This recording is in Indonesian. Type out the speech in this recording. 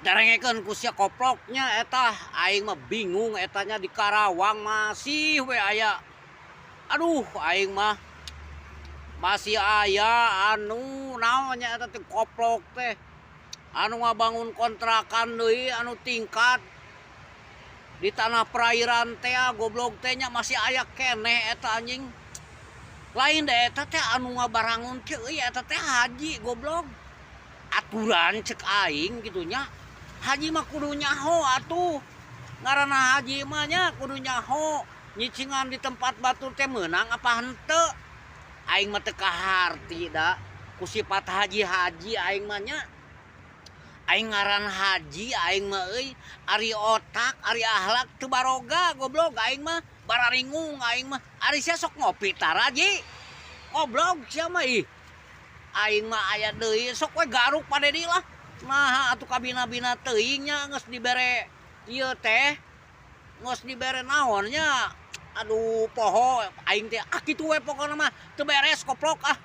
darengekeun ku sia koploknya eta aing mah bingung etanya di Karawang masih we aya. Aduh aing mah masih aya anu naonnya eta teh koplok teh. Anu ngabangun kontrakan deui anu tingkat di tanah perairan teh goblok teh nya masih aya keneh eta anjing. Lain deh eta teh anu ngabarangun teh euy eta teh haji goblok. Aturan cek aing gitunya. Haji mah kudu nyaho atuh. Ngaranna haji mah nya kudu nyaho. Nyicingan di tempat batur teh meunang apa henteu? Aing mah teu kaharti da. Ku sifat haji-haji aing mah nya. Aing ngaran haji aing mah euy ari otak, ari akhlak teu baroga goblok aing mah bararingung aing mah. Ari sia sok ngopi tara ji. Goblok sia mah ih. Aing mah aya deui sok we garuk padedi lah. Nah atuh kabina-bina teuing nya geus dibere ieu teh. Geus dibere naon nya. Aduh poho aing teh kitu we pokona mah teu beres koplok ah.